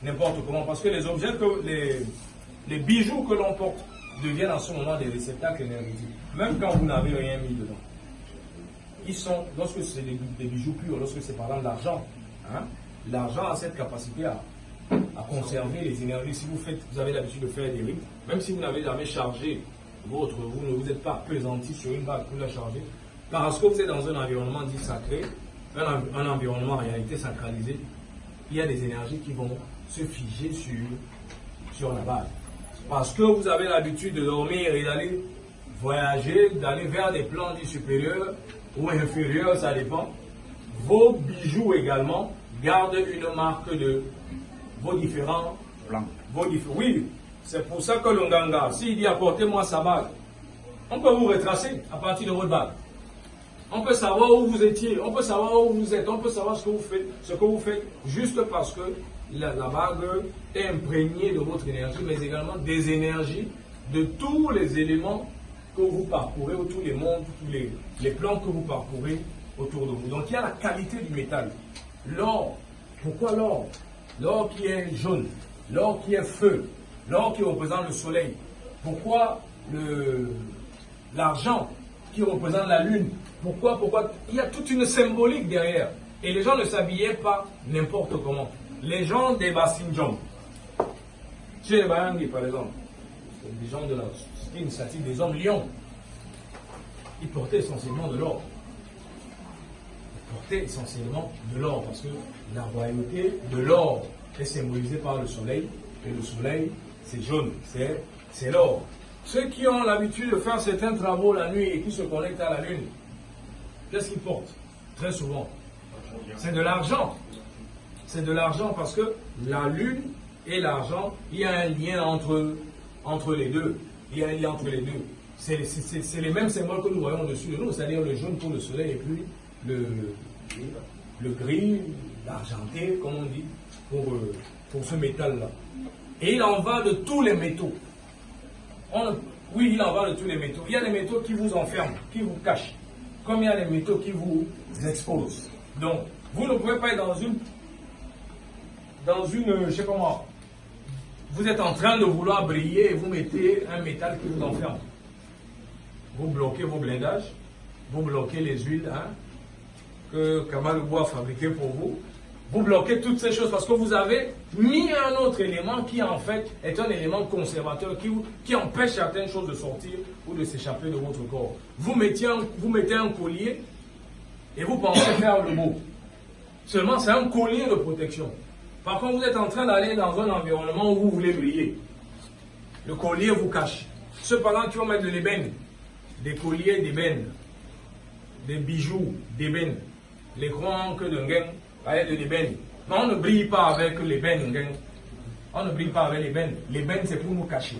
n'importe comment. Parce que les objets, les bijoux que l'on porte deviennent en ce moment des réceptacles énergétiques. Même quand vous n'avez rien mis dedans. Ils sont, lorsque c'est des bijoux purs, lorsque c'est par exemple l'argent, hein, l'argent a cette capacité à conserver les énergies. Si vous avez l'habitude de faire des rites, même si vous n'avez jamais chargé vous ne vous êtes pas appesanti sur une bague pour la charger, parce que vous êtes dans un environnement dit sacré, un environnement en réalité sacralisé, il y a des énergies qui vont se figer sur la bague. Parce que vous avez l'habitude de dormir et d'aller voyager, d'aller vers des plans dits supérieurs ou inférieurs, ça dépend. Vos bijoux également gardent une marque de vos différents plans. Oui, c'est pour ça que le Nganga, s'il dit apportez-moi sa bague, on peut vous retracer à partir de votre bague. On peut savoir où vous étiez, on peut savoir où vous êtes, on peut savoir ce que vous faites juste parce que la bague est imprégnée de votre énergie, mais également des énergies de tous les éléments que vous parcourez, ou tous les mondes, tous les plans que vous parcourez autour de vous. Donc il y a la qualité du métal. L'or, pourquoi l'or? L'or qui est jaune, l'or qui est feu, l'or qui représente le soleil. Pourquoi l'argent qui représente la lune? Pourquoi? Il y a toute une symbolique derrière. Et les gens ne s'habillaient pas n'importe comment. Les gens des Bassinjom, chez les Bayangi par exemple, des gens de la initiative des hommes lions, ils portaient essentiellement de l'or. Ils portaient essentiellement de l'or parce que la royauté de l'or est symbolisée par le soleil. Et le soleil, c'est jaune, c'est l'or. Ceux qui ont l'habitude de faire certains travaux la nuit et qui se connectent à la lune, qu'est-ce qu'ils portent? Très souvent, c'est de l'argent. C'est de l'argent parce que la lune et l'argent, il y a un lien entre les deux. Il y a un lien entre les deux. C'est les mêmes symboles que nous voyons au-dessus de nous, c'est-à-dire le jaune pour le soleil et puis le gris, l'argenté, comme on dit, pour ce métal-là. Et il en va de tous les métaux. Oui, il en va de tous les métaux. Il y a des métaux qui vous enferment, qui vous cachent, comme il y a des métaux qui vous exposent. Donc, vous ne pouvez pas être dans une, je sais comment, vous êtes en train de vouloir briller et vous mettez un métal qui vous enferme. Vous bloquez vos blindages, vous bloquez les huiles que Kamal Bois a fabriquées pour vous. Vous bloquez toutes ces choses parce que vous avez mis un autre élément qui en fait est un élément conservateur qui empêche certaines choses de sortir ou de s'échapper de votre corps. Vous mettez un collier et vous pensez faire le beau. Seulement c'est un collier de protection. Par contre vous êtes en train d'aller dans un environnement où vous voulez briller. Le collier vous cache. Cependant qui vont mettre de l'ébène, des colliers d'ébène, des bijoux d'ébène, les grands que de gain. Avec de l'ébène. Mais on ne brille pas avec l'ébène. On ne brille pas avec l'ébène. L'ébène, c'est pour nous cacher.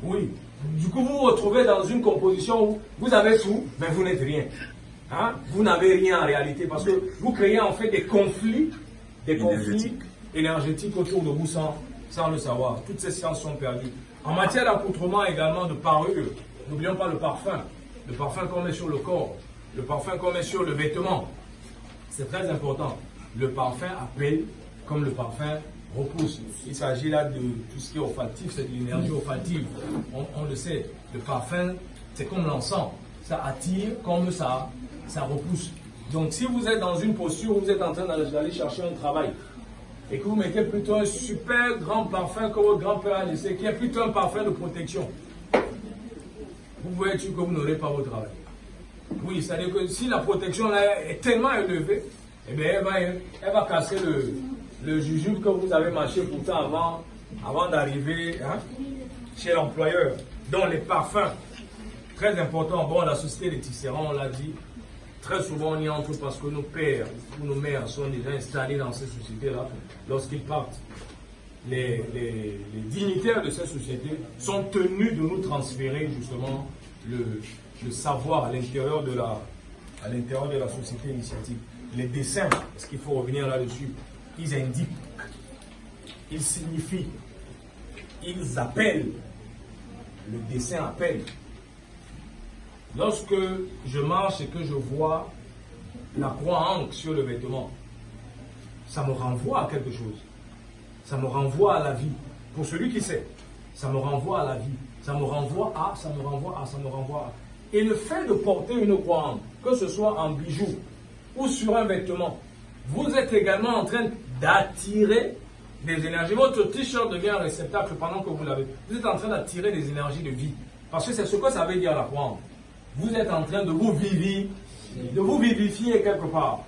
Oui. Du coup, vous vous retrouvez dans une composition où vous avez tout, mais vous n'êtes rien. Hein? Vous n'avez rien en réalité parce que vous créez en fait des conflits énergétiques autour de vous sans le savoir. Toutes ces sciences sont perdues. En matière d'accoutrement également, de parure, n'oublions pas le parfum. Le parfum qu'on met sur le corps. Le parfum qu'on met sur le vêtement. C'est très important. Le parfum appelle comme le parfum repousse. Il s'agit là de tout ce qui est olfactif, c'est de l'énergie olfactive. On le sait. Le parfum, c'est comme l'encens. Ça attire comme ça repousse. Donc si vous êtes dans une posture où vous êtes en train d'aller chercher un travail et que vous mettez plutôt un super grand parfum que votre grand-père a laissé, qui est plutôt un parfum de protection, vous pouvez être sûr que vous n'aurez pas votre travail. Oui, c'est-à-dire que si la protection là est tellement élevée, eh bien, elle va casser le jujube que vous avez mâché pourtant avant d'arriver chez l'employeur. Donc les parfums, très important. Bon, la société des tisserands, on l'a dit, très souvent on y entre parce que nos pères ou nos mères sont déjà installés dans ces sociétés-là. Lorsqu'ils partent, les dignitaires de ces sociétés sont tenus de nous transférer justement le savoir à l'intérieur de la société initiatique. Les dessins, parce qu'il faut revenir là-dessus, ils indiquent, ils signifient, ils appellent. Le dessin appelle. Lorsque je marche et que je vois la croix ankh sur le vêtement, ça me renvoie à quelque chose. Ça me renvoie à la vie. Pour celui qui sait, ça me renvoie à la vie. Ça me renvoie à, ça me renvoie à, ça me renvoie à. Et le fait de porter une croix, que ce soit en bijoux ou sur un vêtement, vous êtes également en train d'attirer des énergies. Votre t-shirt devient un réceptacle pendant que vous l'avez. Vous êtes en train d'attirer des énergies de vie. Parce que c'est ce que ça veut dire la croix. Vous êtes en train de vous vivifier quelque part.